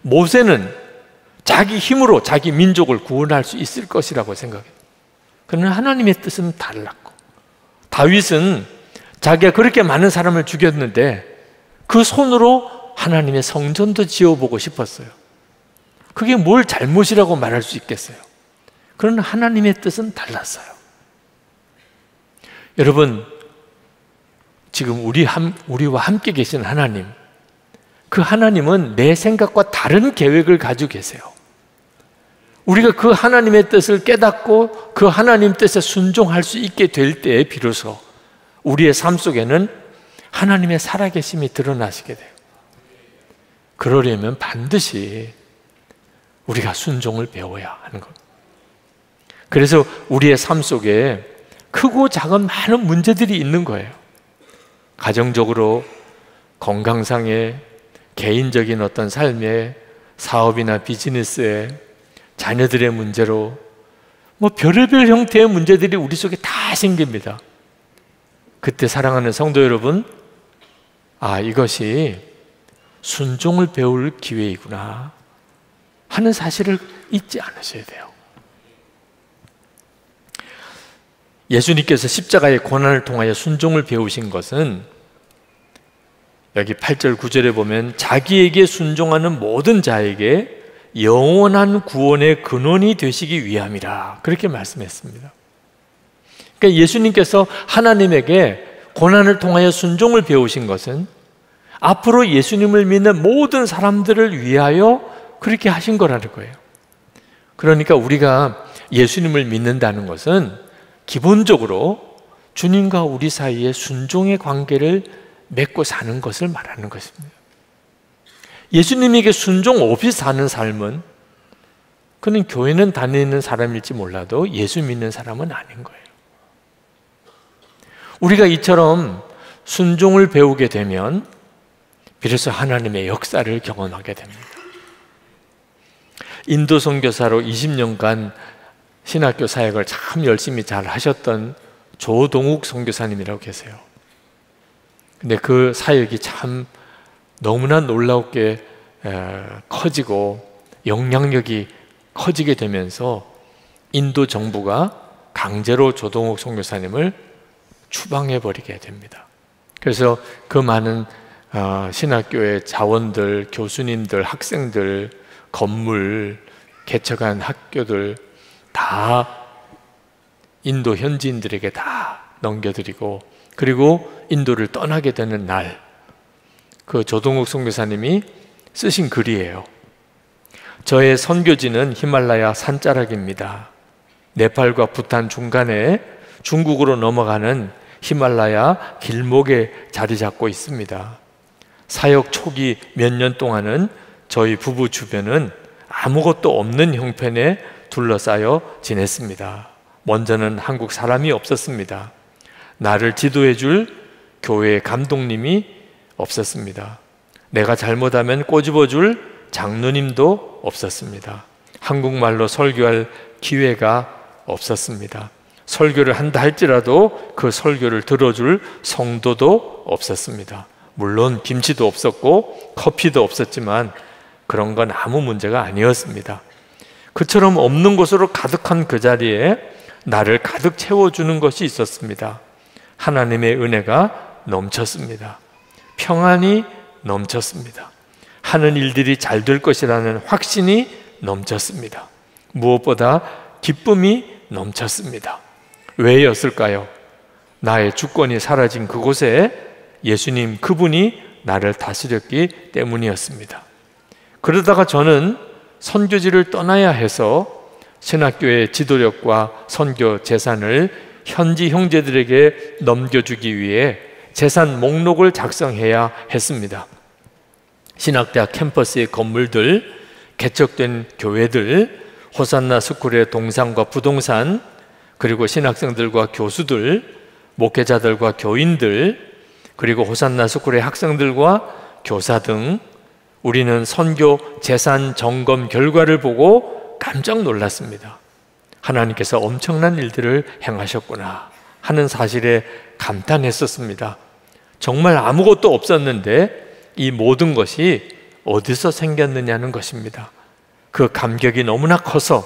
모세는 자기 힘으로 자기 민족을 구원할 수 있을 것이라고 생각해요. 그러나 하나님의 뜻은 달랐고, 다윗은 자기가 그렇게 많은 사람을 죽였는데 그 손으로 하나님의 성전도 지어보고 싶었어요. 그게 뭘 잘못이라고 말할 수 있겠어요? 그러나 하나님의 뜻은 달랐어요. 여러분, 지금 우리와 함께 계신 하나님, 그 하나님은 내 생각과 다른 계획을 가지고 계세요. 우리가 그 하나님의 뜻을 깨닫고 그 하나님 뜻에 순종할 수 있게 될 때에 비로소 우리의 삶 속에는 하나님의 살아계심이 드러나시게 돼요. 그러려면 반드시 우리가 순종을 배워야 하는 겁니다. 그래서 우리의 삶 속에 크고 작은 많은 문제들이 있는 거예요. 가정적으로, 건강상에, 개인적인 어떤 삶에, 사업이나 비즈니스에, 자녀들의 문제로 별의별 형태의 문제들이 우리 속에 다 생깁니다. 그때 사랑하는 성도 여러분, 이것이 순종을 배울 기회이구나 하는 사실을 잊지 않으셔야 돼요. 예수님께서 십자가의 고난을 통하여 순종을 배우신 것은 여기 8절 9절에 보면 자기에게 순종하는 모든 자에게 영원한 구원의 근원이 되시기 위함이라 그렇게 말씀했습니다. 그러니까 예수님께서 하나님에게 고난을 통하여 순종을 배우신 것은 앞으로 예수님을 믿는 모든 사람들을 위하여 그렇게 하신 거라는 거예요. 그러니까 우리가 예수님을 믿는다는 것은 기본적으로 주님과 우리 사이에 순종의 관계를 맺고 사는 것을 말하는 것입니다. 예수님에게 순종 없이 사는 삶은 그는 교회는 다니는 사람일지 몰라도 예수 믿는 사람은 아닌 거예요. 우리가 이처럼 순종을 배우게 되면 비로소 하나님의 역사를 경험하게 됩니다. 인도 선교사로 20년간 신학교 사역을 참 열심히 잘 하셨던 조동욱 선교사님이라고 계세요. 근데 그 사역이 참 너무나 놀랍게 커지고 영향력이 커지게 되면서 인도 정부가 강제로 조동욱 선교사님을 추방해버리게 됩니다. 그래서 그 많은 신학교의 자원들, 교수님들, 학생들, 건물, 개척한 학교들 다 인도 현지인들에게 다 넘겨드리고, 그리고 인도를 떠나게 되는 날, 그 조동욱 선교사님이 쓰신 글이에요. 저의 선교지는 히말라야 산자락입니다. 네팔과 부탄 중간에 중국으로 넘어가는 히말라야 길목에 자리 잡고 있습니다. 사역 초기 몇 년 동안은 저희 부부 주변은 아무것도 없는 형편에 둘러싸여 지냈습니다. 먼저는 한국 사람이 없었습니다. 나를 지도해 줄 교회의 감독님이 없었습니다. 내가 잘못하면 꼬집어 줄 장로님도 없었습니다. 한국말로 설교할 기회가 없었습니다. 설교를 한다 할지라도 그 설교를 들어줄 성도도 없었습니다. 물론 김치도 없었고 커피도 없었지만 그런 건 아무 문제가 아니었습니다. 그처럼 없는 곳으로 가득한 그 자리에 나를 가득 채워주는 것이 있었습니다. 하나님의 은혜가 넘쳤습니다. 평안이 넘쳤습니다. 하는 일들이 잘 될 것이라는 확신이 넘쳤습니다. 무엇보다 기쁨이 넘쳤습니다. 왜였을까요? 나의 주권이 사라진 그곳에 예수님 그분이 나를 다스렸기 때문이었습니다. 그러다가 저는 선교지를 떠나야 해서 신학교의 지도력과 선교 재산을 현지 형제들에게 넘겨주기 위해 재산 목록을 작성해야 했습니다. 신학대학 캠퍼스의 건물들, 개척된 교회들, 호산나 스쿨의 동산과 부동산, 그리고 신학생들과 교수들, 목회자들과 교인들, 그리고 호산나 스쿨의 학생들과 교사 등 우리는 선교 재산 점검 결과를 보고 깜짝 놀랐습니다. 하나님께서 엄청난 일들을 행하셨구나 하는 사실에 감탄했었습니다. 정말 아무것도 없었는데 이 모든 것이 어디서 생겼느냐는 것입니다. 그 감격이 너무나 커서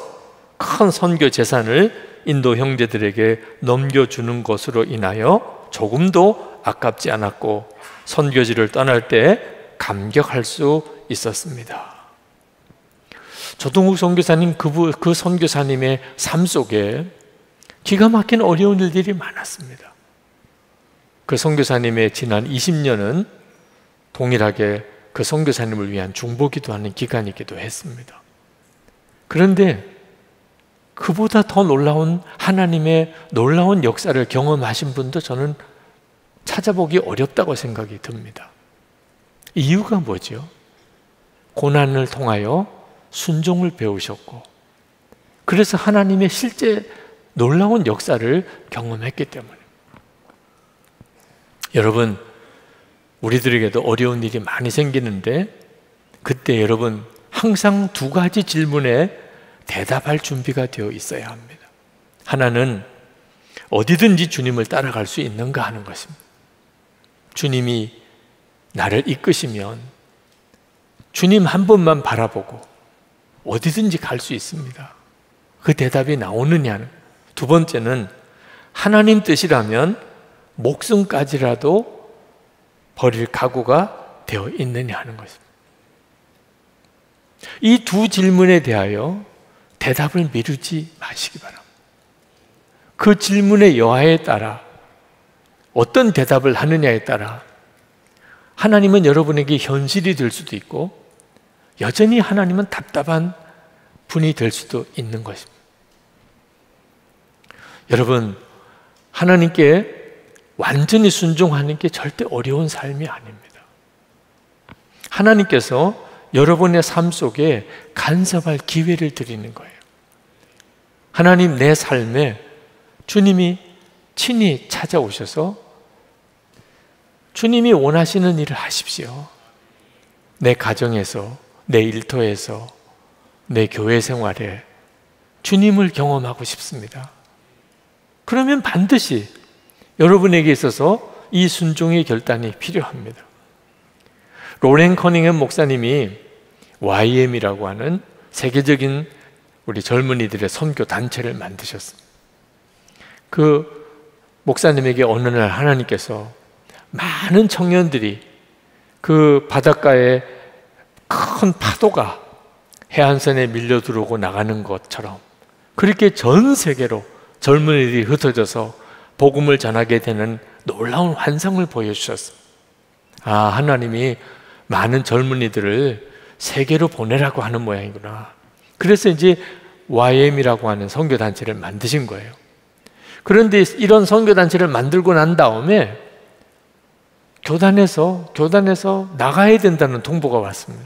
큰 선교 재산을 인도 형제들에게 넘겨주는 것으로 인하여 조금도 아깝지 않았고 선교지를 떠날 때 감격할 수 있었습니다. 조동욱 선교사님, 그 선교사님의 삶 속에 기가 막힌 어려운 일들이 많았습니다. 그 선교사님의 지난 20년은 동일하게 그 선교사님을 위한 중보기도하는 기간이기도 했습니다. 그런데 그보다 더 놀라운 하나님의 놀라운 역사를 경험하신 분도 저는 찾아보기 어렵다고 생각이 듭니다. 이유가 뭐죠? 고난을 통하여 순종을 배우셨고, 그래서 하나님의 실제 놀라운 역사를 경험했기 때문에. 여러분, 우리들에게도 어려운 일이 많이 생기는데 그때 여러분 항상 두 가지 질문에 대답할 준비가 되어 있어야 합니다. 하나는 어디든지 주님을 따라갈 수 있는가 하는 것입니다. 주님이 나를 이끄시면 주님 한 분만 바라보고 어디든지 갈 수 있습니다. 그 대답이 나오느냐는. 두 번째는 하나님 뜻이라면 목숨까지라도 버릴 각오가 되어 있느냐 하는 것입니다. 이 두 질문에 대하여 대답을 미루지 마시기 바랍니다. 그 질문의 여하에 따라 어떤 대답을 하느냐에 따라 하나님은 여러분에게 현실이 될 수도 있고 여전히 하나님은 답답한 분이 될 수도 있는 것입니다. 여러분, 하나님께 완전히 순종하는 게 절대 어려운 삶이 아닙니다. 하나님께서 여러분의 삶 속에 간섭할 기회를 드리는 거예요. 하나님, 내 삶에 주님이 친히 찾아오셔서 주님이 원하시는 일을 하십시오. 내 가정에서, 내 일터에서, 내 교회 생활에 주님을 경험하고 싶습니다. 그러면 반드시 여러분에게 있어서 이 순종의 결단이 필요합니다. 로렌 커닝햄 목사님이 YM이라고 하는 세계적인 우리 젊은이들의 선교 단체를 만드셨습니다. 그 목사님에게 어느 날 하나님께서 많은 청년들이 그 바닷가에 큰 파도가 해안선에 밀려 들어오고 나가는 것처럼 그렇게 전 세계로 젊은이들이 흩어져서 복음을 전하게 되는 놀라운 환상을 보여주셨습니다. 아, 하나님이 많은 젊은이들을 세계로 보내라고 하는 모양이구나. 그래서 이제 YM이라고 하는 선교단체를 만드신 거예요. 그런데 이런 선교단체를 만들고 난 다음에 교단에서 나가야 된다는 통보가 왔습니다.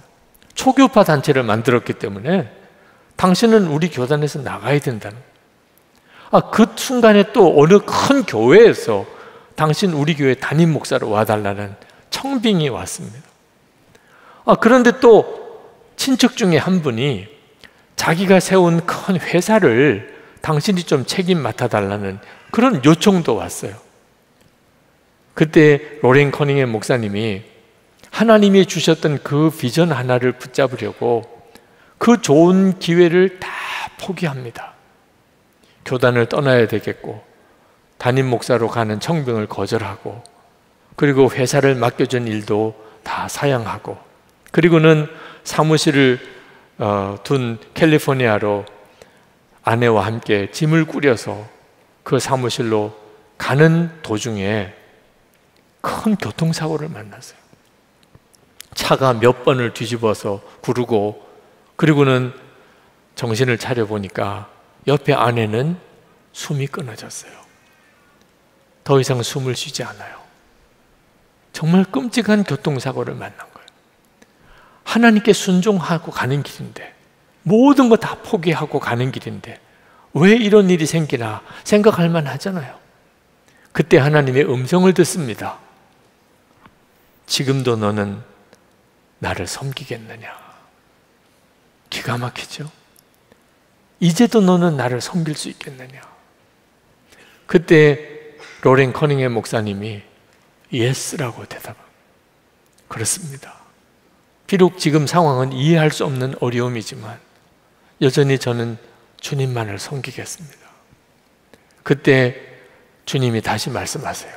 초교파 단체를 만들었기 때문에 당신은 우리 교단에서 나가야 된다는. 그 순간에 또 어느 큰 교회에서 당신 우리 교회 담임 목사로 와달라는 청빙이 왔습니다. 그런데 또 친척 중에 한 분이 자기가 세운 큰 회사를 당신이 좀 책임 맡아달라는 그런 요청도 왔어요. 그때 로렌 커닝햄 목사님이 하나님이 주셨던 그 비전 하나를 붙잡으려고 그 좋은 기회를 다 포기합니다. 교단을 떠나야 되겠고 담임 목사로 가는 청빙을 거절하고 그리고 회사를 맡겨준 일도 다 사양하고 그리고는 사무실을 둔 캘리포니아로 아내와 함께 짐을 꾸려서 그 사무실로 가는 도중에 큰 교통사고를 만났어요. 차가 몇 번을 뒤집어서 구르고 그리고는 정신을 차려보니까 옆에 아내는 숨이 끊어졌어요. 더 이상 숨을 쉬지 않아요. 정말 끔찍한 교통사고를 만난 거예요. 하나님께 순종하고 가는 길인데 모든 거 다 포기하고 가는 길인데 왜 이런 일이 생기나 생각할 만하잖아요. 그때 하나님의 음성을 듣습니다. 지금도 너는 나를 섬기겠느냐. 기가 막히죠. 이제도 너는 나를 섬길 수 있겠느냐. 그때 로렌 커닝햄 목사님이 예스라고 대답합니다. 그렇습니다. 비록 지금 상황은 이해할 수 없는 어려움이지만 여전히 저는 주님만을 섬기겠습니다. 그때 주님이 다시 말씀하세요.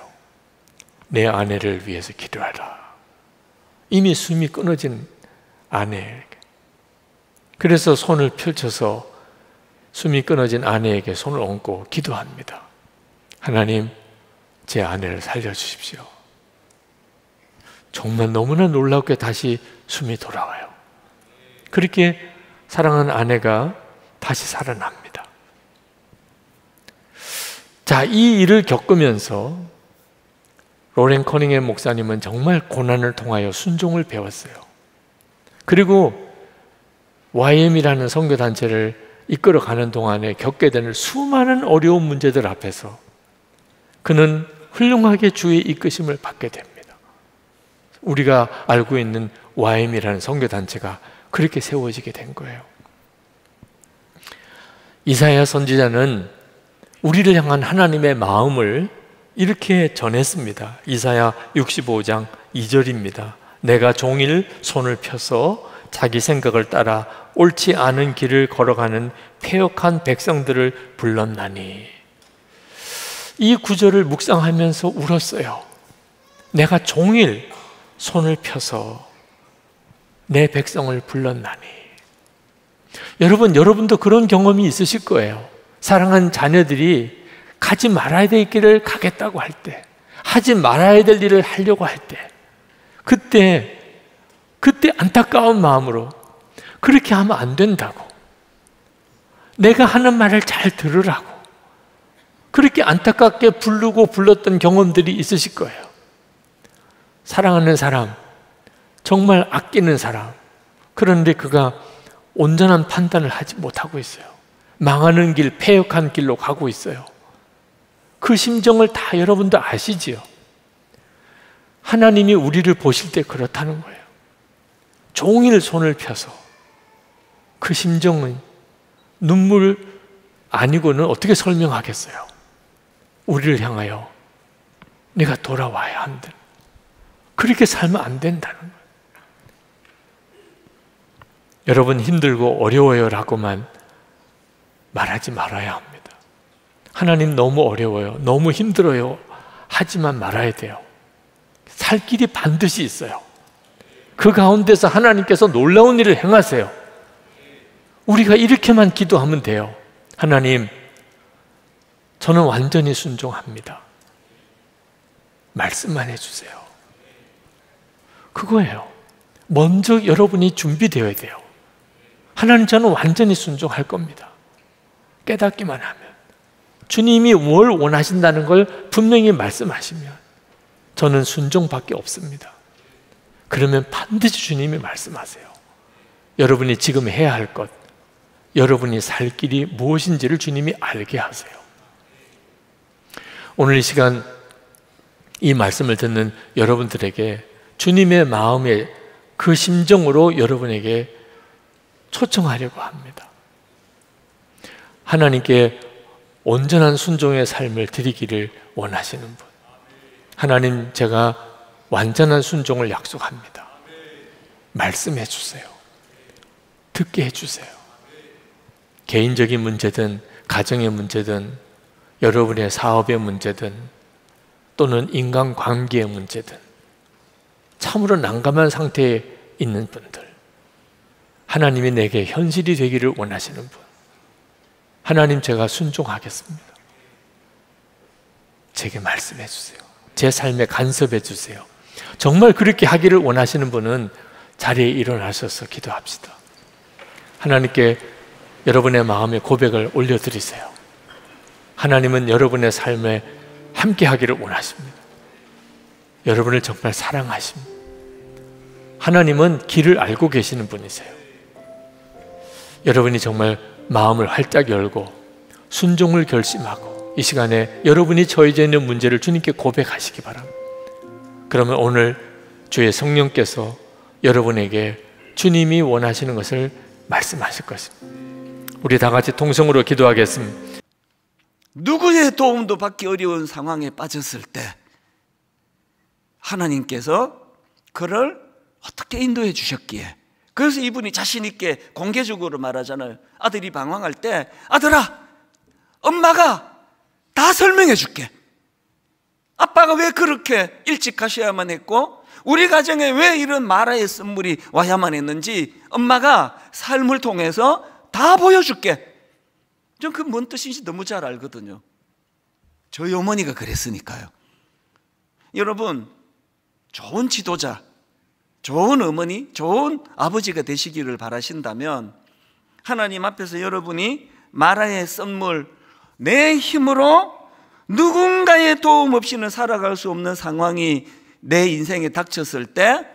내 아내를 위해서 기도하라. 이미 숨이 끊어진 아내에게. 그래서 손을 펼쳐서 숨이 끊어진 아내에게 손을 얹고 기도합니다. 하나님, 제 아내를 살려주십시오. 정말 너무나 놀랍게 다시 숨이 돌아와요. 그렇게 사랑하는 아내가 다시 살아납니다. 자, 이 일을 겪으면서 로렌 커닝햄 목사님은 정말 고난을 통하여 순종을 배웠어요. 그리고 YM이라는 선교단체를 이끌어가는 동안에 겪게 되는 수많은 어려운 문제들 앞에서 그는 훌륭하게 주의 이끄심을 받게 됩니다. 우리가 알고 있는 YM이라는 선교단체가 그렇게 세워지게 된 거예요. 이사야 선지자는 우리를 향한 하나님의 마음을 이렇게 전했습니다. 이사야 65장 2절입니다. 내가 종일 손을 펴서 자기 생각을 따라 옳지 않은 길을 걸어가는 패역한 백성들을 불렀나니. 이 구절을 묵상하면서 울었어요. 내가 종일 손을 펴서 내 백성을 불렀나니. 여러분도 그런 경험이 있으실 거예요. 사랑하는 자녀들이 가지 말아야 될 길을 가겠다고 할 때, 하지 말아야 될 일을 하려고 할 때, 그때 안타까운 마음으로 그렇게 하면 안 된다고, 내가 하는 말을 잘 들으라고 그렇게 안타깝게 부르고 불렀던 경험들이 있으실 거예요. 사랑하는 사람, 정말 아끼는 사람, 그런데 그가 온전한 판단을 하지 못하고 있어요. 망하는 길, 패역한 길로 가고 있어요. 그 심정을 다 여러분도 아시지요? 하나님이 우리를 보실 때 그렇다는 거예요. 종일 손을 펴서 그 심정은 눈물 아니고는 어떻게 설명하겠어요? 우리를 향하여 내가 돌아와야 한다. 그렇게 살면 안 된다는 거예요. 여러분 힘들고 어려워요 라고만 말하지 말아야 합니다. 하나님 너무 어려워요, 너무 힘들어요 하지만 말아야 돼요. 살 길이 반드시 있어요. 그 가운데서 하나님께서 놀라운 일을 행하세요. 우리가 이렇게만 기도하면 돼요. 하나님, 저는 완전히 순종합니다. 말씀만 해주세요. 그거예요. 먼저 여러분이 준비되어야 돼요. 하나님, 저는 완전히 순종할 겁니다. 깨닫기만 하면. 주님이 뭘 원하신다는 걸 분명히 말씀하시면 저는 순종밖에 없습니다. 그러면 반드시 주님이 말씀하세요. 여러분이 지금 해야 할 것, 여러분이 살 길이 무엇인지를 주님이 알게 하세요. 오늘 이 시간 이 말씀을 듣는 여러분들에게 주님의 마음의 그 심정으로 여러분에게 초청하려고 합니다. 하나님께 온전한 순종의 삶을 드리기를 원하시는 분, 하나님, 제가 완전한 순종을 약속합니다. 말씀해 주세요. 듣게 해주세요. 개인적인 문제든 가정의 문제든 여러분의 사업의 문제든 또는 인간관계의 문제든 참으로 난감한 상태에 있는 분들, 하나님이 내게 현실이 되기를 원하시는 분, 하나님, 제가 순종하겠습니다. 제게 말씀해 주세요. 제 삶에 간섭해 주세요. 정말 그렇게 하기를 원하시는 분은 자리에 일어나셔서 기도합시다. 하나님께 여러분의 마음의 고백을 올려드리세요. 하나님은 여러분의 삶에 함께 하기를 원하십니다. 여러분을 정말 사랑하십니다. 하나님은 길을 알고 계시는 분이세요. 여러분이 정말 마음을 활짝 열고 순종을 결심하고 이 시간에 여러분이 처해져 있는 문제를 주님께 고백하시기 바랍니다. 그러면 오늘 주의 성령께서 여러분에게 주님이 원하시는 것을 말씀하실 것입니다. 우리 다 같이 통성으로 기도하겠습니다. 누구의 도움도 받기 어려운 상황에 빠졌을 때 하나님께서 그를 어떻게 인도해 주셨기에. 그래서 이분이 자신 있게 공개적으로 말하잖아요. 아들이 방황할 때, 아들아, 엄마가 다 설명해 줄게. 아빠가 왜 그렇게 일찍 가셔야만 했고 우리 가정에 왜 이런 마라의 씀물이 와야만 했는지 엄마가 삶을 통해서 다 보여줄게. 전 그 뭔 뜻인지 너무 잘 알거든요. 저희 어머니가 그랬으니까요. 여러분, 좋은 지도자, 좋은 어머니, 좋은 아버지가 되시기를 바라신다면 하나님 앞에서 여러분이 마라의 썰물, 내 힘으로 누군가의 도움 없이는 살아갈 수 없는 상황이 내 인생에 닥쳤을 때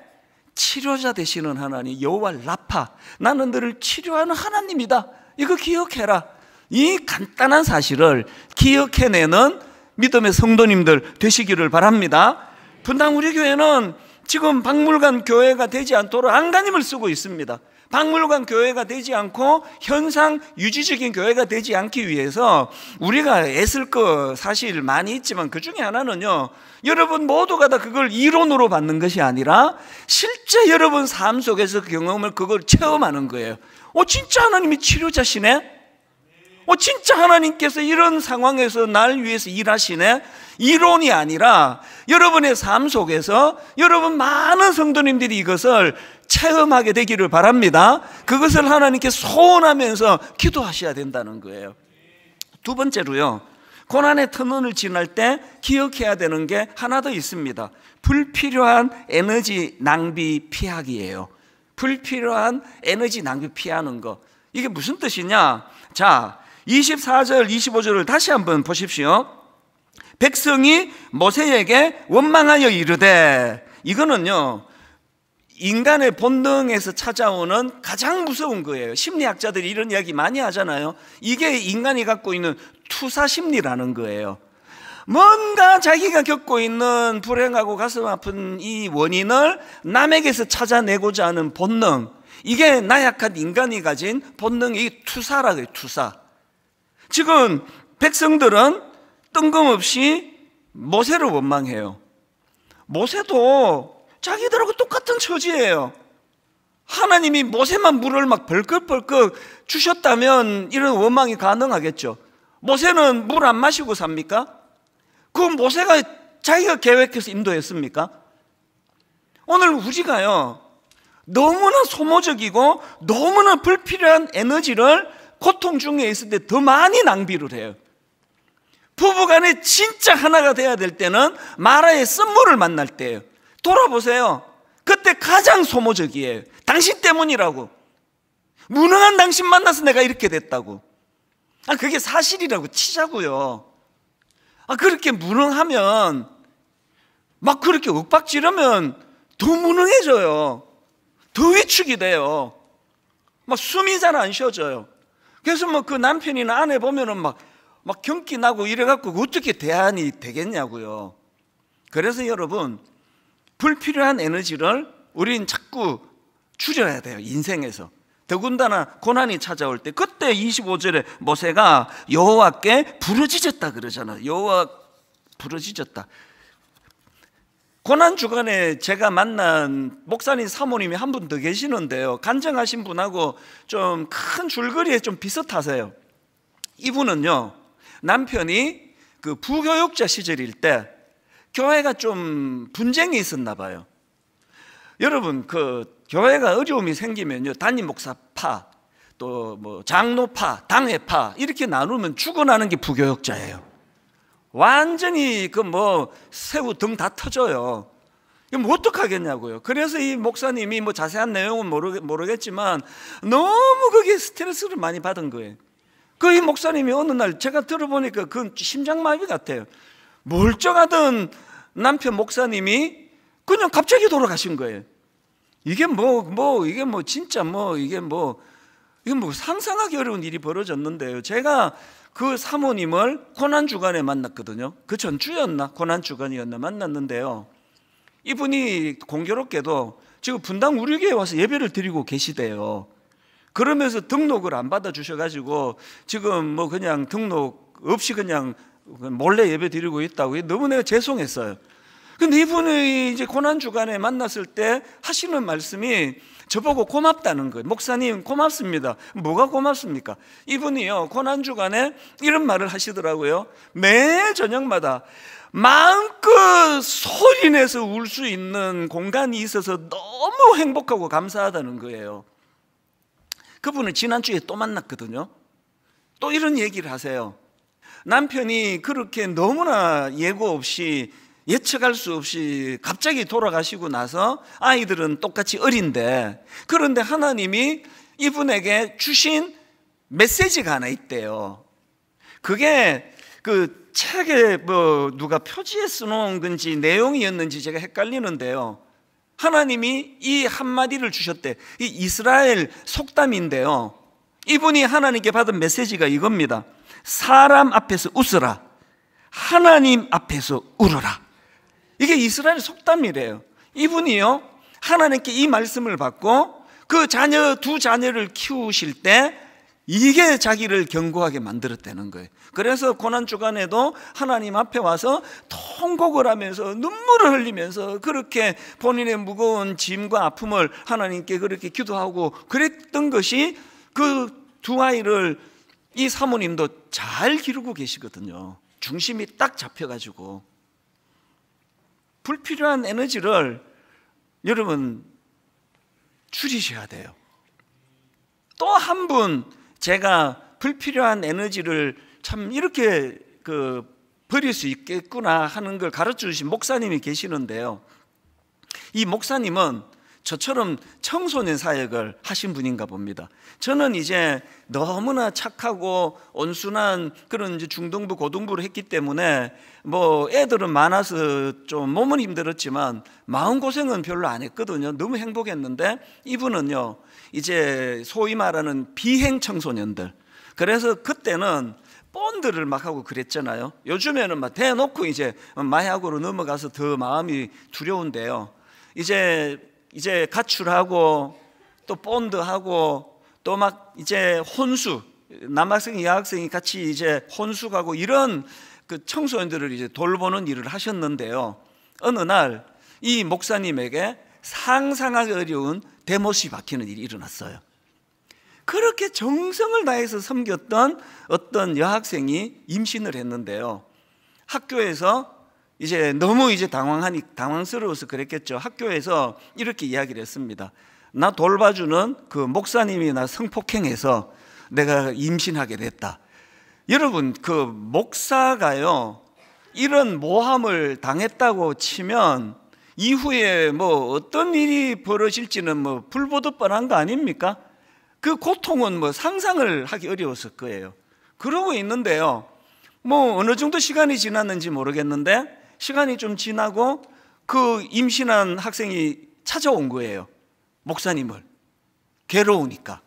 치료자 되시는 하나님, 여호와 라파, 나는 너를 치료하는 하나님이다. 이거 기억해라. 이 간단한 사실을 기억해내는 믿음의 성도님들 되시기를 바랍니다. 분당 우리 교회는 지금 박물관 교회가 되지 않도록 안간힘을 쓰고 있습니다. 박물관 교회가 되지 않고 현상 유지적인 교회가 되지 않기 위해서 우리가 애쓸 거 사실 많이 있지만 그 중에 하나는요, 여러분 모두가 다 그걸 이론으로 받는 것이 아니라 실제 여러분 삶 속에서 경험을 그걸 체험하는 거예요. 진짜 하나님이 치료자시네? 진짜 하나님께서 이런 상황에서 날 위해서 일하시네? 이론이 아니라 여러분의 삶 속에서 여러분 많은 성도님들이 이것을 체험하게 되기를 바랍니다. 그것을 하나님께 소원하면서 기도하셔야 된다는 거예요. 두 번째로요, 고난의 터널을 지날 때 기억해야 되는 게 하나 더 있습니다. 불필요한 에너지 낭비 피하기예요. 불필요한 에너지 낭비 피하는 거. 이게 무슨 뜻이냐? 자, 24절 25절을 다시 한번 보십시오. 백성이 모세에게 원망하여 이르되, 이거는요 인간의 본능에서 찾아오는 가장 무서운 거예요. 심리학자들이 이런 이야기 많이 하잖아요. 이게 인간이 갖고 있는 투사 심리라는 거예요. 뭔가 자기가 겪고 있는 불행하고 가슴 아픈 이 원인을 남에게서 찾아내고자 하는 본능, 이게 나약한 인간이 가진 본능이 투사라 그래요. 투사. 지금 백성들은 뜬금없이 모세를 원망해요. 모세도 자기들하고 똑같은 처지예요. 하나님이 모세만 물을 막 벌컥벌컥 주셨다면 이런 원망이 가능하겠죠. 모세는 물 안 마시고 삽니까? 그 모세가 자기가 계획해서 인도했습니까? 오늘 우리가요 너무나 소모적이고 너무나 불필요한 에너지를 고통 중에 있을 때 더 많이 낭비를 해요. 부부간에 진짜 하나가 돼야 될 때는 마라의 씀물을 만날 때예요. 돌아보세요. 그때 가장 소모적이에요. 당신 때문이라고. 무능한 당신 만나서 내가 이렇게 됐다고. 그게 사실이라고 치자고요. 그렇게 무능하면 막 그렇게 윽박지르면 더 무능해져요. 더 위축이 돼요. 막 숨이 잘 안 쉬어져요. 그래서 뭐 그 남편이나 아내 보면은 막 경기 나고 이래갖고 어떻게 대안이 되겠냐고요. 그래서 여러분, 불필요한 에너지를 우린 자꾸 줄여야 돼요. 인생에서. 더군다나 고난이 찾아올 때, 그때 25절에 모세가 여호와께 부르짖었다 그러잖아요. 여호와 부르짖었다. 고난 주간에 제가 만난 목사님 사모님이 한 분 더 계시는데요, 간증하신 분하고 좀 큰 줄거리에 좀 비슷하세요. 이분은요, 남편이 그 부교육자 시절일 때 교회가 좀 분쟁이 있었나 봐요. 여러분, 그 교회가 어려움이 생기면요, 담임 목사파, 또 뭐 장로파, 당회파 이렇게 나누면 죽어나는 게 부교육자예요. 완전히 그 뭐 새우 등 다 터져요. 이거 뭐 어떡하겠냐고요. 그래서 이 목사님이 뭐 자세한 내용은 모르겠지만 너무 그게 스트레스를 많이 받은 거예요. 그 이 목사님이 어느 날 제가 들어보니까 그 심장마비 같아요. 멀쩡하던 남편 목사님이 그냥 갑자기 돌아가신 거예요. 이게 상상하기 어려운 일이 벌어졌는데요. 제가 그 사모님을 고난주간에 만났거든요. 그 전주였나 고난주간이었나 만났는데요, 이분이 공교롭게도 지금 분당 우리교회에 와서 예배를 드리고 계시대요. 그러면서 등록을 안 받아주셔가지고 지금 뭐 그냥 등록 없이 그냥 몰래 예배 드리고 있다고. 너무 내가 죄송했어요. 근데 이분이 이제 고난주간에 만났을 때 하시는 말씀이 저보고 고맙다는 거예요. 목사님 고맙습니다. 뭐가 고맙습니까? 이분이요 고난주간에 이런 말을 하시더라고요. 매 저녁마다 마음껏 소리내서 울 수 있는 공간이 있어서 너무 행복하고 감사하다는 거예요. 그분을 지난주에 또 만났거든요. 또 이런 얘기를 하세요. 남편이 그렇게 너무나 예고 없이 예측할 수 없이 갑자기 돌아가시고 나서 아이들은 똑같이 어린데, 그런데 하나님이 이분에게 주신 메시지가 하나 있대요. 그게 그 책에 뭐 누가 표지에 써놓은 건지 내용이었는지 제가 헷갈리는데요. 하나님이 이 한마디를 주셨대. 이 이스라엘 속담인데요. 이분이 하나님께 받은 메시지가 이겁니다. 사람 앞에서 웃어라, 하나님 앞에서 울어라. 이게 이스라엘 속담이래요. 이분이요 하나님께 이 말씀을 받고 그 두 자녀를 키우실 때 이게 자기를 견고하게 만들었다는 거예요. 그래서 고난주간에도 하나님 앞에 와서 통곡을 하면서 눈물을 흘리면서 그렇게 본인의 무거운 짐과 아픔을 하나님께 그렇게 기도하고 그랬던 것이 그 두 아이를 이 사모님도 잘 기르고 계시거든요. 중심이 딱 잡혀가지고. 불필요한 에너지를 여러분 줄이셔야 돼요. 또 한 분 제가 불필요한 에너지를 참 이렇게 버릴 수 있겠구나 하는 걸 가르쳐 주신 목사님이 계시는데요. 이 목사님은 저처럼 청소년 사역을 하신 분인가 봅니다. 저는 이제 너무나 착하고 온순한 그런 이제 중등부 고등부를 했기 때문에 뭐 애들은 많아서 좀 몸은 힘들었지만 마음고생은 별로 안 했거든요. 너무 행복했는데 이분은요 이제 소위 말하는 비행 청소년들, 그래서 그때는 본드를 막 하고 그랬잖아요. 요즘에는 막 대놓고 이제 마약으로 넘어가서 더 마음이 두려운데요. 이제 가출하고 또 본드하고 또 막 이제 혼수, 남학생 여학생이 같이 이제 혼수가고 이런 그 청소년들을 이제 돌보는 일을 하셨는데요. 어느 날 이 목사님에게 상상하기 어려운 대못이 박히는 일이 일어났어요. 그렇게 정성을 다해서 섬겼던 어떤 여학생이 임신을 했는데요. 학교에서 이제 너무 이제 당황스러워서 그랬겠죠. 학교에서 이렇게 이야기를 했습니다. 나 돌봐주는 그 목사님이 나 성폭행해서 내가 임신하게 됐다. 여러분 그 목사가요 이런 모함을 당했다고 치면 이후에 뭐 어떤 일이 벌어질지는 뭐 불보듯 뻔한 거 아닙니까? 그 고통은 뭐 상상을 하기 어려웠을 거예요. 그러고 있는데요. 뭐 어느 정도 시간이 지났는지 모르겠는데 시간이 좀 지나고 그 임신한 학생이 찾아온 거예요. 목사님을. 괴로우니까.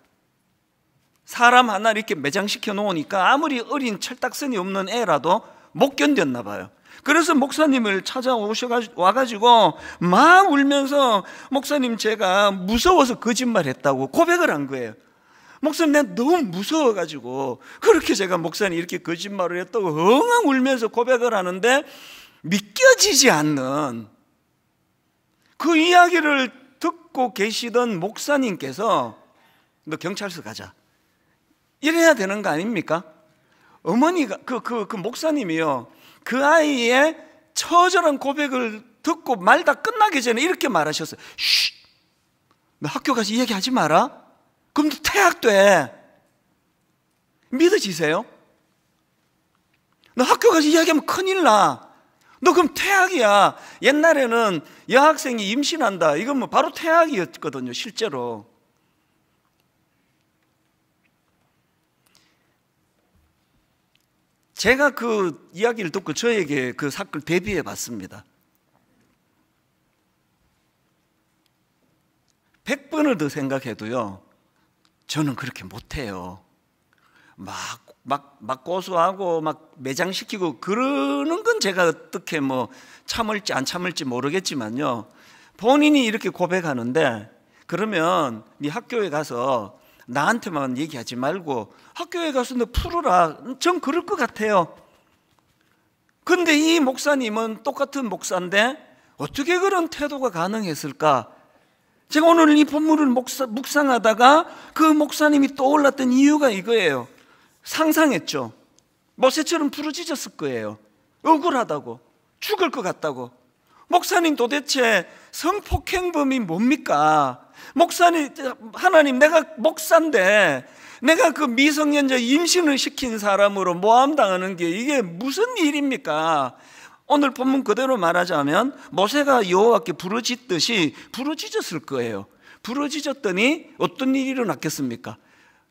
사람 하나 이렇게 매장시켜 놓으니까 아무리 어린 철딱선이 없는 애라도 못 견뎠나 봐요. 그래서 목사님을 와가지고 막 울면서 목사님 제가 무서워서 거짓말 했다고 고백을 한 거예요. 목사님 내가 너무 무서워가지고 그렇게 제가 목사님 이렇게 거짓말을 했다고 엉엉 울면서 고백을 하는데 믿겨지지 않는 그 이야기를 듣고 계시던 목사님께서 너 경찰서 가자 이래야 되는 거 아닙니까? 어머니가 그 목사님이요 그 아이의 처절한 고백을 듣고 말 다 끝나기 전에 이렇게 말하셨어요. 쉿! 너 학교 가서 이 얘기 하지 마라. 그럼 너 퇴학돼. 믿어지세요? 너 학교 가서 이야기하면 큰일 나. 너 그럼 퇴학이야. 옛날에는 여학생이 임신한다. 이건 뭐 바로 퇴학이었거든요, 실제로. 제가 그 이야기를 듣고 저에게 그 사건을 대비해 봤습니다. 100번을 더 생각해도요, 저는 그렇게 못해요. 막 고소하고 막 매장시키고 그러는 건 제가 어떻게 뭐 참을지 안 참을지 모르겠지만요. 본인이 이렇게 고백하는데 그러면 네 학교에 가서 나한테만 얘기하지 말고 학교에 가서 너 풀어라. 전 그럴 것 같아요. 근데 이 목사님은 똑같은 목사인데 어떻게 그런 태도가 가능했을까? 제가 오늘 이 본문을 묵상하다가 그 목사님이 떠올랐던 이유가 이거예요. 상상했죠. 모세처럼 부르짖었을 거예요. 억울하다고, 죽을 것 같다고. 목사님 도대체 성폭행범이 뭡니까? 목사님, 하나님, 내가 목사인데 내가 그 미성년자 임신을 시킨 사람으로 모함당하는 게 이게 무슨 일입니까? 오늘 본문 그대로 말하자면 모세가 여호와께 부르짖듯이 부르짖었을 거예요. 부르짖었더니 어떤 일이 일어났겠습니까?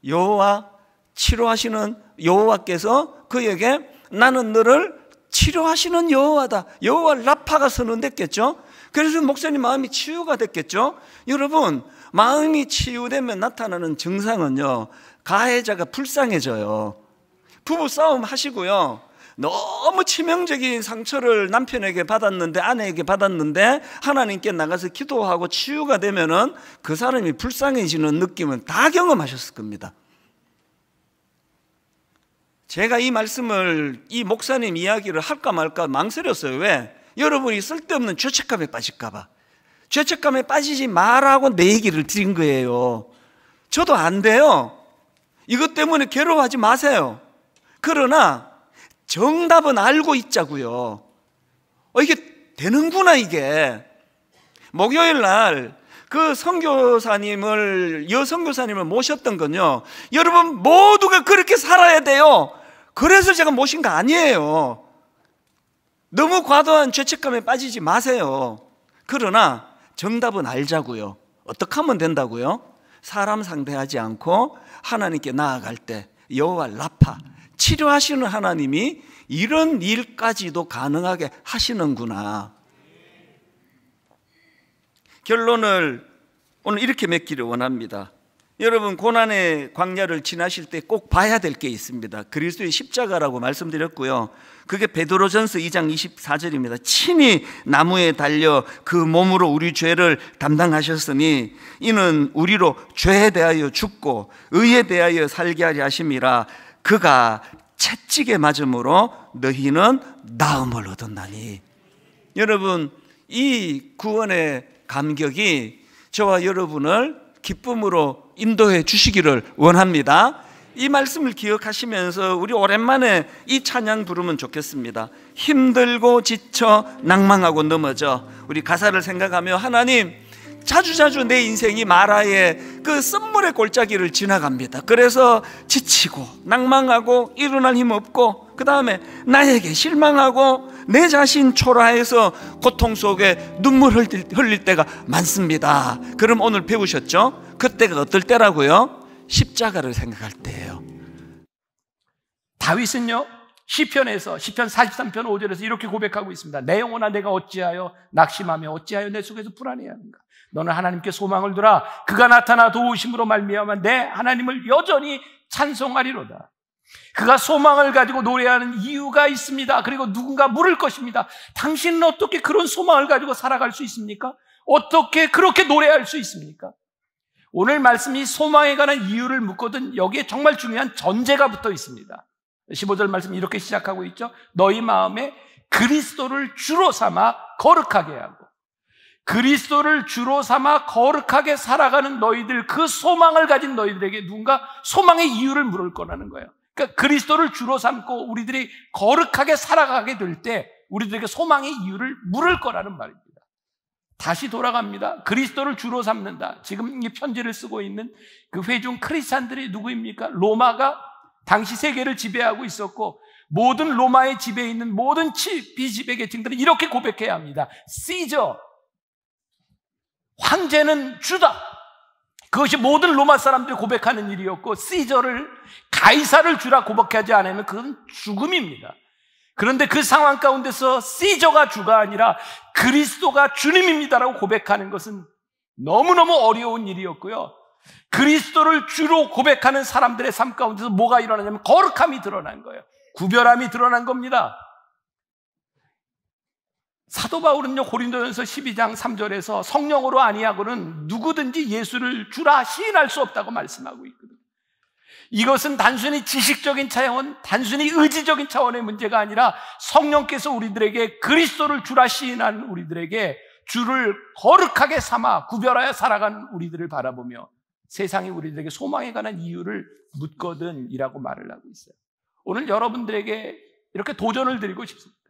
여호와 치료하시는 여호와께서 그에게 나는 너를 치료하시는 여호와다, 여호와 라파가 선언됐겠죠. 그래서 목사님 마음이 치유가 됐겠죠. 여러분, 마음이 치유되면 나타나는 증상은요, 가해자가 불쌍해져요. 부부싸움 하시고요, 너무 치명적인 상처를 남편에게 받았는데, 아내에게 받았는데 하나님께 나가서 기도하고 치유가 되면은 그 사람이 불쌍해지는 느낌은 다 경험하셨을 겁니다. 제가 이 말씀을, 이 목사님 이야기를 할까 말까 망설였어요. 왜? 여러분이 쓸데없는 죄책감에 빠질까 봐. 죄책감에 빠지지 말라고 내 얘기를 드린 거예요. 저도 안 돼요. 이것 때문에 괴로워하지 마세요. 그러나 정답은 알고 있자고요. 이게 되는구나, 이게. 목요일 날 그 여선교사님을 모셨던 건요, 여러분 모두가 그렇게 살아야 돼요. 그래서 제가 모신 거 아니에요. 너무 과도한 죄책감에 빠지지 마세요. 그러나 정답은 알자고요. 어떻게 하면 된다고요? 사람 상대하지 않고 하나님께 나아갈 때 여호와 라파, 치료하시는 하나님이 이런 일까지도 가능하게 하시는구나. 결론을 오늘 이렇게 맺기를 원합니다. 여러분, 고난의 광야를 지나실 때 꼭 봐야 될 게 있습니다. 그리스도의 십자가라고 말씀드렸고요, 그게 베드로전서 2장 24절입니다. 친히 나무에 달려 그 몸으로 우리 죄를 담당하셨으니 이는 우리로 죄에 대하여 죽고 의에 대하여 살게 하려 하심이라. 그가 채찍에 맞음으로 너희는 나음을 얻었나니. 여러분, 이 구원의 감격이 저와 여러분을 기쁨으로 인도해 주시기를 원합니다. 이 말씀을 기억하시면서 우리 오랜만에 이 찬양 부르면 좋겠습니다. 힘들고 지쳐 낭망하고 넘어져. 우리 가사를 생각하며, 하나님, 자주자주 내 인생이 마라의 그 썸물의 골짜기를 지나갑니다. 그래서 지치고 낭망하고 일어날 힘 없고, 그 다음에 나에게 실망하고 내 자신 초라해서 고통 속에 눈물 흘릴 때가 많습니다. 그럼 오늘 배우셨죠? 그때가 어떨 때라고요? 십자가를 생각할 때예요. 다윗은요, 시편에서 시편 43편 5절에서 이렇게 고백하고 있습니다. 내 영혼아, 내가 어찌하여 낙심하며 어찌하여 내 속에서 불안해하는가? 너는 하나님께 소망을 두라. 그가 나타나 도우심으로 말미암아 내 하나님을 여전히 찬송하리로다. 그가 소망을 가지고 노래하는 이유가 있습니다. 그리고 누군가 물을 것입니다. 당신은 어떻게 그런 소망을 가지고 살아갈 수 있습니까? 어떻게 그렇게 노래할 수 있습니까? 오늘 말씀이 소망에 관한 이유를 묻거든 여기에 정말 중요한 전제가 붙어 있습니다. 15절 말씀 이렇게 시작하고 있죠. 너희 마음에 그리스도를 주로 삼아 거룩하게 하고. 그리스도를 주로 삼아 거룩하게 살아가는 너희들, 그 소망을 가진 너희들에게 누군가 소망의 이유를 물을 거라는 거예요. 그러니까 그리스도를 주로 삼고 우리들이 거룩하게 살아가게 될 때 우리들에게 소망의 이유를 물을 거라는 말입니다. 다시 돌아갑니다. 그리스도를 주로 삼는다. 지금 이 편지를 쓰고 있는 그 회중 크리스찬들이 누구입니까? 로마가 당시 세계를 지배하고 있었고, 모든 로마의 지배에 있는 모든 비지배 계층들은 이렇게 고백해야 합니다. 시저, 황제는 주다. 그것이 모든 로마 사람들이 고백하는 일이었고, 시저를, 가이사를 주라 고백하지 않으면 그건 죽음입니다. 그런데 그 상황 가운데서 시저가 주가 아니라 그리스도가 주님입니다라고 고백하는 것은 너무너무 어려운 일이었고요. 그리스도를 주로 고백하는 사람들의 삶 가운데서 뭐가 일어나냐면 거룩함이 드러난 거예요. 구별함이 드러난 겁니다. 사도 바울은요, 고린도전서 12장 3절에서 성령으로 아니하고는 누구든지 예수를 주라 시인할 수 없다고 말씀하고 있거든요. 이것은 단순히 지식적인 차원, 단순히 의지적인 차원의 문제가 아니라 성령께서 우리들에게 그리스도를 주라 시인한 우리들에게 주를 거룩하게 삼아 구별하여 살아가는 우리들을 바라보며 세상이 우리들에게 소망에 관한 이유를 묻거든이라고 말을 하고 있어요. 오늘 여러분들에게 이렇게 도전을 드리고 싶습니다.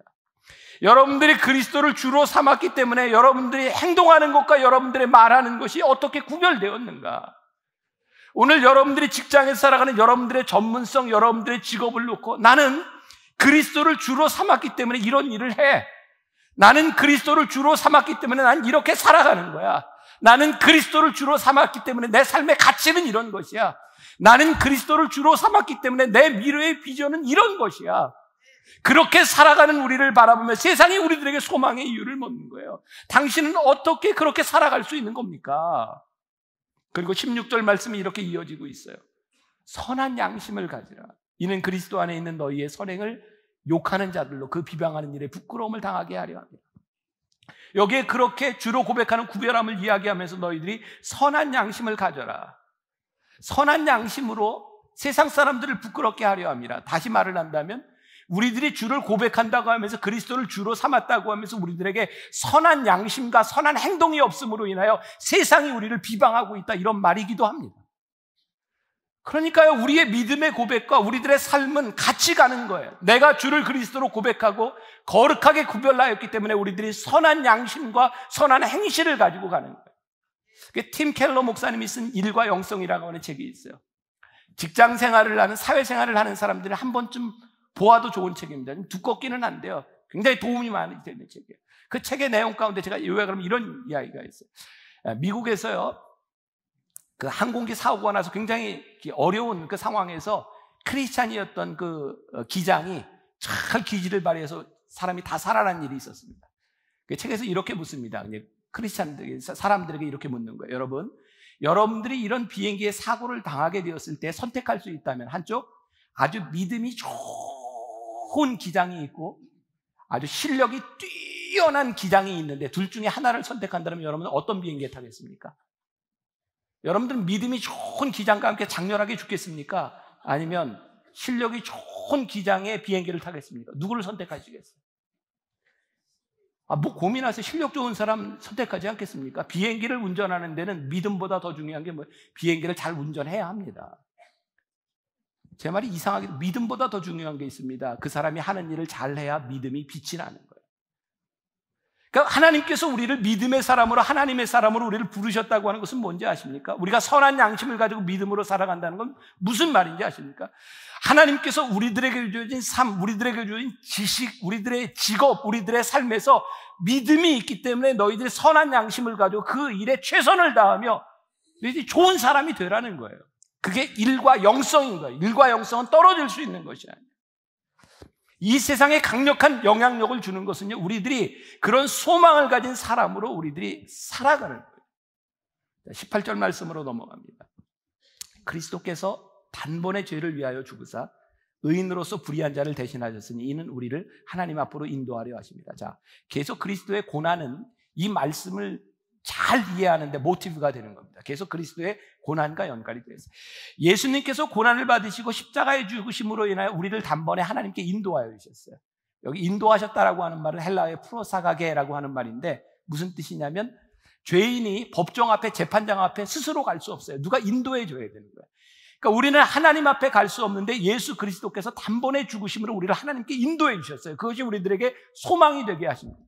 여러분들이 그리스도를 주로 삼았기 때문에 여러분들이 행동하는 것과 여러분들의 말하는 것이 어떻게 구별되었는가? 오늘 여러분들이 직장에서 살아가는 여러분들의 전문성, 여러분들의 직업을 놓고 나는 그리스도를 주로 삼았기 때문에 이런 일을 해. 나는 그리스도를 주로 삼았기 때문에 난 이렇게 살아가는 거야. 나는 그리스도를 주로 삼았기 때문에 내 삶의 가치는 이런 것이야. 나는 그리스도를 주로 삼았기 때문에 내 미래의 비전은 이런 것이야. 그렇게 살아가는 우리를 바라보며 세상이 우리들에게 소망의 이유를 묻는 거예요. 당신은 어떻게 그렇게 살아갈 수 있는 겁니까? 그리고 16절 말씀이 이렇게 이어지고 있어요. 선한 양심을 가지라. 이는 그리스도 안에 있는 너희의 선행을 욕하는 자들로 그 비방하는 일에 부끄러움을 당하게 하려 합니다. 여기에 그렇게 주로 고백하는 구별함을 이야기하면서 너희들이 선한 양심을 가져라. 선한 양심으로 세상 사람들을 부끄럽게 하려 합니다. 다시 말을 한다면 우리들이 주를 고백한다고 하면서 그리스도를 주로 삼았다고 하면서 우리들에게 선한 양심과 선한 행동이 없음으로 인하여 세상이 우리를 비방하고 있다, 이런 말이기도 합니다. 그러니까요, 우리의 믿음의 고백과 우리들의 삶은 같이 가는 거예요. 내가 주를 그리스도로 고백하고 거룩하게 구별하였기 때문에 우리들이 선한 양심과 선한 행실을 가지고 가는 거예요. 팀 켈러 목사님이 쓴 일과 영성이라고 하는 책이 있어요. 직장 생활을 하는, 사회 생활을 하는 사람들은 한 번쯤 보아도 좋은 책입니다. 두껍기는 한데요, 굉장히 도움이 많이 되는 책이에요. 그 책의 내용 가운데 제가 요약하면 이런 이야기가 있어요. 미국에서요, 그 항공기 사고가 나서 굉장히 어려운 그 상황에서 크리스찬이었던 그 기장이 잘 기지를 발휘해서 사람이 다 살아난 일이 있었습니다. 그 책에서 이렇게 묻습니다. 크리스찬들에게, 사람들에게 이렇게 묻는 거예요. 여러분들이 이런 비행기에 사고를 당하게 되었을 때 선택할 수 있다면, 한쪽 아주 믿음이 좋은 기장이 있고 아주 실력이 뛰어난 기장이 있는데 둘 중에 하나를 선택한다면 여러분은 어떤 비행기에 타겠습니까? 여러분들은 믿음이 좋은 기장과 함께 장렬하게 죽겠습니까? 아니면 실력이 좋은 기장의 비행기를 타겠습니까? 누구를 선택하시겠어요? 뭐 고민하세요. 실력 좋은 사람 선택하지 않겠습니까? 비행기를 운전하는 데는 믿음보다 더 중요한 게 비행기를 잘 운전해야 합니다. 제 말이 이상하게도 믿음보다 더 중요한 게 있습니다. 그 사람이 하는 일을 잘해야 믿음이 빛이 나는 거예요. 그러니까 하나님께서 우리를 믿음의 사람으로, 하나님의 사람으로 우리를 부르셨다고 하는 것은 뭔지 아십니까? 우리가 선한 양심을 가지고 믿음으로 살아간다는 건 무슨 말인지 아십니까? 하나님께서 우리들에게 주어진 삶, 우리들에게 주어진 지식, 우리들의 직업, 우리들의 삶에서 믿음이 있기 때문에 너희들이 선한 양심을 가지고 그 일에 최선을 다하며 너희들이 좋은 사람이 되라는 거예요. 그게 일과 영성인 거예요. 일과 영성은 떨어질 수 있는 것이 아니에요. 이 세상에 강력한 영향력을 주는 것은요, 우리들이 그런 소망을 가진 사람으로 우리들이 살아가는 거예요. 18절 말씀으로 넘어갑니다. 그리스도께서 단번에 죄를 위하여 죽으사 의인으로서 불의한 자를 대신하셨으니 이는 우리를 하나님 앞으로 인도하려 하십니다. 자, 계속 그리스도의 고난은 이 말씀을 잘 이해하는데 모티브가 되는 겁니다. 계속 그리스도의 고난과 연관이 되어 있어요. 예수님께서 고난을 받으시고 십자가에 죽으심으로 인하여 우리를 단번에 하나님께 인도하여 주셨어요. 여기 인도하셨다라고 하는 말은 헬라어의 프로사가게라고 하는 말인데 무슨 뜻이냐면 죄인이 법정 앞에, 재판장 앞에 스스로 갈 수 없어요. 누가 인도해 줘야 되는 거예요. 그러니까 우리는 하나님 앞에 갈 수 없는데 예수 그리스도께서 단번에 죽으심으로 우리를 하나님께 인도해 주셨어요. 그것이 우리들에게 소망이 되게 하십니다.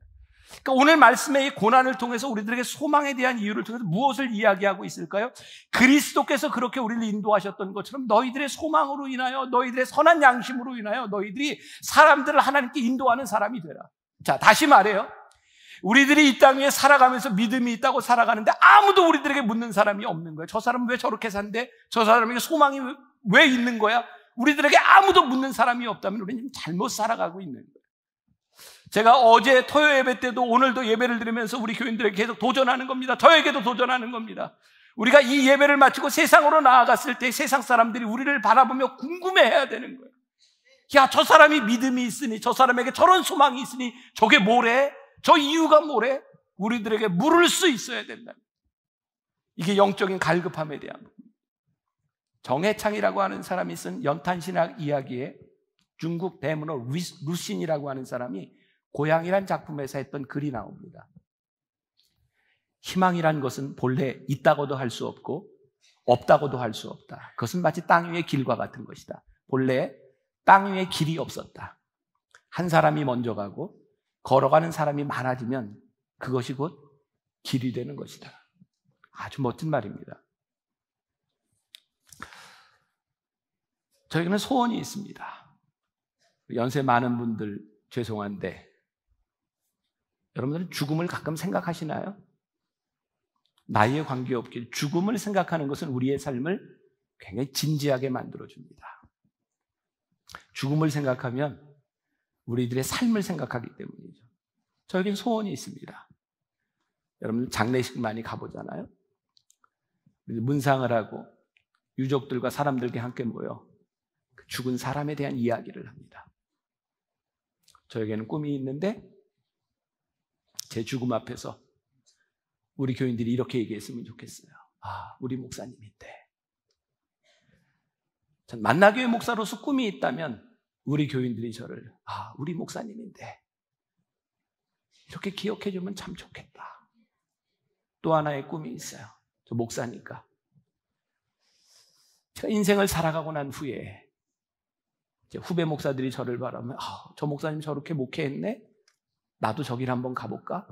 그러니까 오늘 말씀의 이 고난을 통해서 우리들에게 소망에 대한 이유를 통해서 무엇을 이야기하고 있을까요? 그리스도께서 그렇게 우리를 인도하셨던 것처럼 너희들의 소망으로 인하여, 너희들의 선한 양심으로 인하여 너희들이 사람들을 하나님께 인도하는 사람이 되라. 자, 다시 말해요. 우리들이 이 땅 위에 살아가면서 믿음이 있다고 살아가는데 아무도 우리들에게 묻는 사람이 없는 거예요. 저 사람은 왜 저렇게 산대? 저 사람에게 소망이 왜 있는 거야? 우리들에게 아무도 묻는 사람이 없다면 우리는 잘못 살아가고 있는 거예요. 제가 어제 토요 예배 때도 오늘도 예배를 드리면서 우리 교인들에게 계속 도전하는 겁니다. 저에게도 도전하는 겁니다. 우리가 이 예배를 마치고 세상으로 나아갔을 때 세상 사람들이 우리를 바라보며 궁금해해야 되는 거예요. 야, 저 사람이 믿음이 있으니, 저 사람에게 저런 소망이 있으니 저게 뭐래? 저 이유가 뭐래? 우리들에게 물을 수 있어야 된다. 이게 영적인 갈급함에 대한 부분. 정해창이라고 하는 사람이 쓴 연탄신학 이야기에 중국 대문호 루신이라고 하는 사람이 고향이란 작품에서 했던 글이 나옵니다. 희망이란 것은 본래 있다고도 할 수 없고 없다고도 할 수 없다. 그것은 마치 땅 위의 길과 같은 것이다. 본래 땅 위에 길이 없었다. 한 사람이 먼저 가고 걸어가는 사람이 많아지면 그것이 곧 길이 되는 것이다. 아주 멋진 말입니다. 저에게는 소원이 있습니다. 연세 많은 분들 죄송한데 여러분들은 죽음을 가끔 생각하시나요? 나이에 관계없게 죽음을 생각하는 것은 우리의 삶을 굉장히 진지하게 만들어줍니다. 죽음을 생각하면 우리들의 삶을 생각하기 때문이죠. 저에겐 소원이 있습니다. 여러분 장례식 많이 가보잖아요. 문상을 하고 유족들과 사람들과 함께 모여 죽은 사람에 대한 이야기를 합니다. 저에게는 꿈이 있는데 제 죽음 앞에서 우리 교인들이 이렇게 얘기했으면 좋겠어요. 아, 우리 목사님인데. 전 만나교회 목사로서 꿈이 있다면 우리 교인들이 저를 우리 목사님인데 이렇게 기억해주면 참 좋겠다. 또 하나의 꿈이 있어요. 저 목사니까 제가 인생을 살아가고 난 후에 이제 후배 목사들이 저를 바라보면 저 목사님 저렇게 목회했네? 나도 저길 한번 가볼까?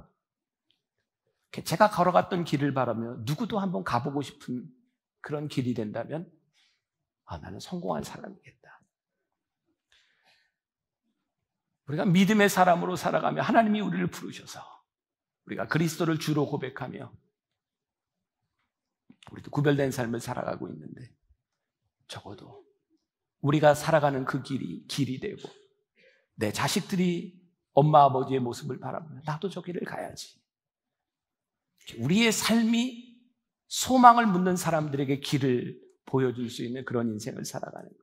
제가 걸어갔던 길을 바라며 누구도 한번 가보고 싶은 그런 길이 된다면 나는 성공한 사람이겠다. 우리가 믿음의 사람으로 살아가며 하나님이 우리를 부르셔서 우리가 그리스도를 주로 고백하며 우리도 구별된 삶을 살아가고 있는데 적어도 우리가 살아가는 그 길이 되고 내 자식들이 엄마 아버지의 모습을 바라보며 나도 저 길을 가야지. 우리의 삶이 소망을 묻는 사람들에게 길을 보여줄 수 있는 그런 인생을 살아가는 것.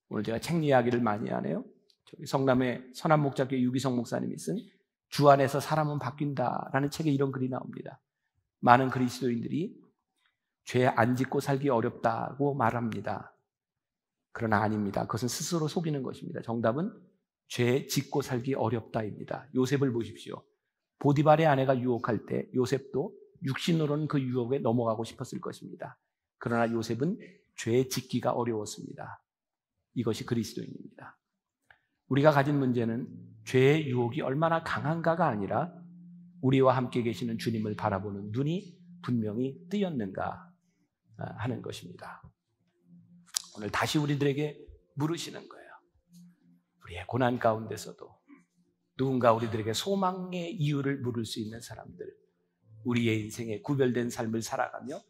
오늘 제가 책 이야기를 많이 하네요. 저기 성남의 선한목자교회 유기성 목사님이 쓴 주 안에서 사람은 바뀐다라는 책에 이런 글이 나옵니다. 많은 그리스도인들이 죄 안 짓고 살기 어렵다고 말합니다. 그러나 아닙니다. 그것은 스스로 속이는 것입니다. 정답은 죄 짓고 살기 어렵다입니다. 요셉을 보십시오. 보디발의 아내가 유혹할 때 요셉도 육신으로는 그 유혹에 넘어가고 싶었을 것입니다. 그러나 요셉은 죄 짓기가 어려웠습니다. 이것이 그리스도인입니다. 우리가 가진 문제는 죄의 유혹이 얼마나 강한가가 아니라 우리와 함께 계시는 주님을 바라보는 눈이 분명히 뜨였는가 하는 것입니다. 오늘 다시 우리들에게 물으시는 거예요. 우리의 고난 가운데서도 누군가 우리들에게 소망의 이유를 물을 수 있는 사람들, 우리의 인생에 구별된 삶을 살아가며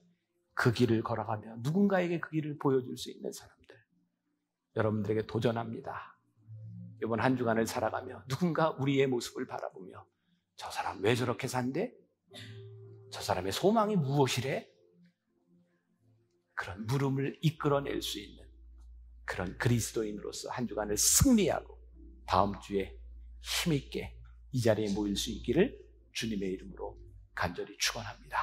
그 길을 걸어가며 누군가에게 그 길을 보여줄 수 있는 사람들, 여러분들에게 도전합니다. 이번 한 주간을 살아가며 누군가 우리의 모습을 바라보며 저 사람 왜 저렇게 산대? 저 사람의 소망이 무엇이래? 그런 물음을 이끌어낼 수 있는 그런 그리스도인으로서 한 주간을 승리하고 다음 주에 힘있게 이 자리에 모일 수 있기를 주님의 이름으로 간절히 축원합니다.